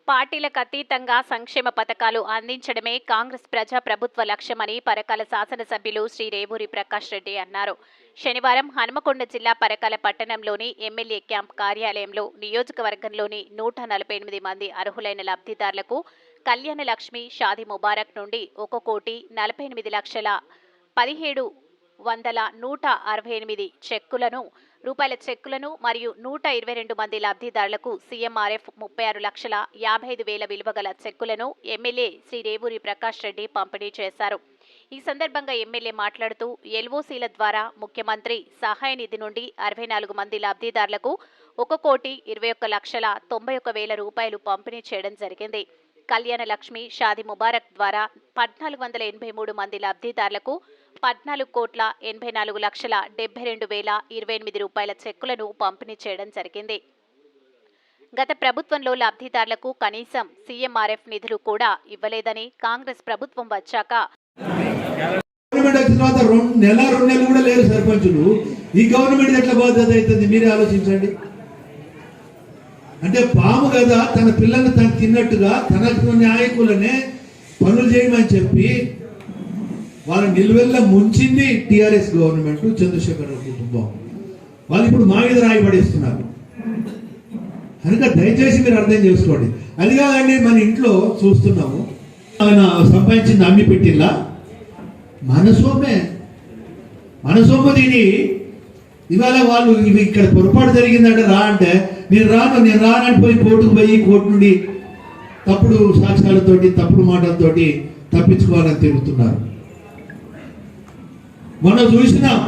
పార్టీలకు అతీతంగా సంక్షేమ పథకాలు అందించడమే కాంగ్రెస్ ప్రజా ప్రభుత్వ లక్ష్యమని పరకాల శాసనసభ్యులు శ్రీ రేవూరి ప్రకాష్ రెడ్డి అన్నారు. శనివారం హనుమకొండ జిల్లా పరకాల పట్టణంలోని ఎమ్మెల్యే క్యాంప్ కార్యాలయంలో నియోజకవర్గంలోని 148 మంది అర్హులైన లబ్ధిదారులకు కళ్యాణ లక్ష్మి షాదీ ముబారక్ నుండి 1,48,17,168 చెక్కులను మరియు 122 మంది లబ్ధిదారులకు సీఎంఆర్ఎఫ్ 36,55,000 విలువ గల చెక్కులను ఎమ్మెల్యే శ్రీ రేవూరి ప్రకాష్ రెడ్డి పంపిణీ చేశారు. ఈ సందర్భంగా ఎమ్మెల్యే మాట్లాడుతూ ఎల్ఓసీల ద్వారా ముఖ్యమంత్రి సహాయ నిధి నుండి 64 మంది లబ్ధిదారులకు 1,21,91,000 రూపాయలు పంపిణీ చేయడం జరిగింది. కళ్యాణ లక్ష్మి షాదీ ముబారక్ ద్వారా 1,483 మంది లబ్ధిదారులకు 14,84,72,028 రూపాయల చెక్కులను పంపిణీ చేయడం జరిగింది. గత ప్రభుత్వంలో లబ్ధిదారులకు కనీసం సీఎంఆర్ఎఫ్ నిధులు కూడా ఇవ్వలేదని, కాంగ్రెస్ ప్రభుత్వం వచ్చాక నెల 2 నెలలు కూడా లేరు సర్పంచులు. ఈ గవర్నమెంట్ ఎట్లా బాధ్యత అవుతుంది మీరే ఆలోచించండి. అంటే పాము కదా తన పిల్లల్ని తను తిన్నట్టుగా తనకు నాయకులనే పనులు చేయమని చెప్పి వాళ్ళ నిలువెల్ల ముంచింది టిఆర్ఎస్ గవర్నమెంట్, చంద్రశేఖర్ కుటుంబం. వాళ్ళు ఇప్పుడు మా మీద రాయబడేస్తున్నారు కనుక దయచేసి మీరు అర్థం చేసుకోండి. అది కాదండి మన ఇంట్లో చూస్తున్నాము ఆయన సంపాదించింది అమ్మి పెట్టిల్లా మన సొమ్ము తిని ఇవాళ వాళ్ళు ఇవి ఇక్కడ పొరపాటు జరిగిందంటే రా అంటే నేను రానని పోయి కోర్టుకు పోయి కోర్టు నుండి తప్పుడు సాక్ష్యాలతోటి తప్పుడు మాటలతోటి తప్పించుకోవాలని తిరుగుతున్నారు. మనం చూసినాం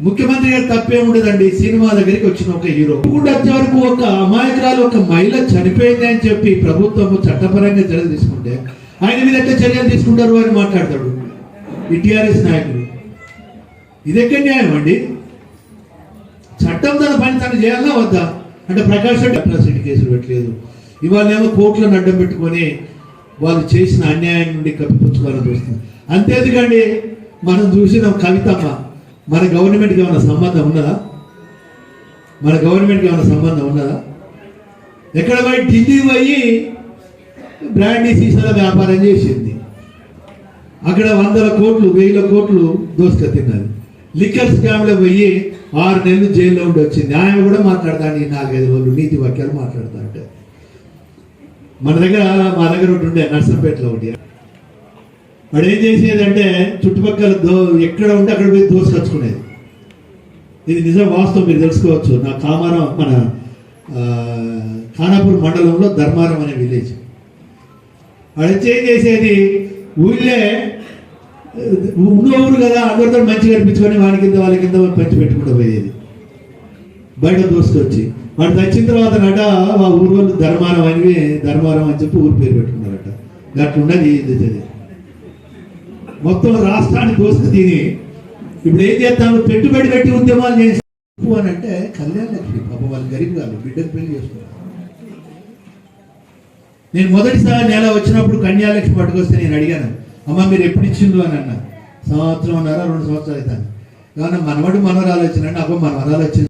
ముఖ్యమంత్రి గారు తప్పే ఉండదండి. సినిమా దగ్గరికి వచ్చిన ఒక హీరో కూడా వచ్చే వరకు ఒక అమాయకురాలు ఒక మహిళ చనిపోయింది అని చెప్పి ప్రభుత్వము చట్టపరంగా చర్యలు తీసుకుంటే ఆయన మీద ఎట్లా చర్యలు తీసుకుంటారు అని మాట్లాడతాడు ఈ టిఆర్ఎస్ నాయకులు. ఇదెక్కడ న్యాయం అండి? చట్టం తన పని తను చేయాలా వద్దా? అంటే ప్రకాష్ రెడ్డి అట్రాసిటీ కేసులు పెట్టలేదు, ఇవాళేమో కోర్టులను అడ్డం పెట్టుకొని వాళ్ళు చేసిన అన్యాయం నుండి కప్పిపుచ్చుకోవాలని చూస్తుంది. అంతేందుకండి మనం చూసిన కవితమ్మ మన గవర్నమెంట్కి ఏమైనా సంబంధం ఉన్నదా? ఎక్కడ పోయి ఢిల్లీ పోయి బ్రాండీ సీసాల వ్యాపారం చేసింది. అక్కడ 100 కోట్లు 1000 కోట్లు దోసుక తిన్నది. లిక్కర్ స్కామ్లో పోయి 6 నెలలు జైల్లో ఉండి వచ్చింది. ఆయన కూడా మాట్లాడతాను 4-5 రోజులు నీతి వాక్యాలు మాట్లాడతా అంటే మా దగ్గర ఒకటి ఉండే నర్సంపేటలో ఒకటి. వాడు ఏం చేసేదంటే చుట్టుపక్కల ఎక్కడ ఉంటే అక్కడ పోయి దోసుకొచ్చుకునేది. ఇది నిజం, వాస్తవం, మీరు తెలుసుకోవచ్చు. నా మన ఖానాపూర్ మండలంలో ధర్మారం అనే విలేజ్. వాడు ఏం చేసేది ఊళ్ళే ఉన్న ఊరు కదా అందరితో మంచిగా అనిపించుకొని వాళ్ళ కింద పంచి పెట్టుకుంటూ పోయేది. బయట దోసుకొచ్చి వాడు తెచ్చిన తర్వాత నట ఆ ఊరు వాళ్ళు ధర్మారం అని చెప్పి ఊరు పేరు పెట్టుకున్నారట. అట్లున్నది ఇది మొత్తం రాష్ట్రాన్ని దోసుకు తిని ఇప్పుడు ఏం చేస్తాను పెట్టుబడి పెట్టి ఉద్యమాలు చేసి అని అంటే కళ్యాణ లక్ష్మి పాప వాళ్ళు గరీబ్ కాదు, బిడ్డకు పెళ్లి చేసుకున్నారు. నేను మొదటిసారి నెల వచ్చినప్పుడు కన్యాలక్ష్మి పట్టుకొస్తే నేను అడిగాను, అమ్మ మీరు ఎప్పుడు ఇచ్చిండ్రు అని అన్నా. 1.5 సంవత్సరం 2 సంవత్సరాలు అవుతాను. ఏమన్నా మనవరాలు వచ్చిందంటే అబ్బా మనవరాలు వచ్చింది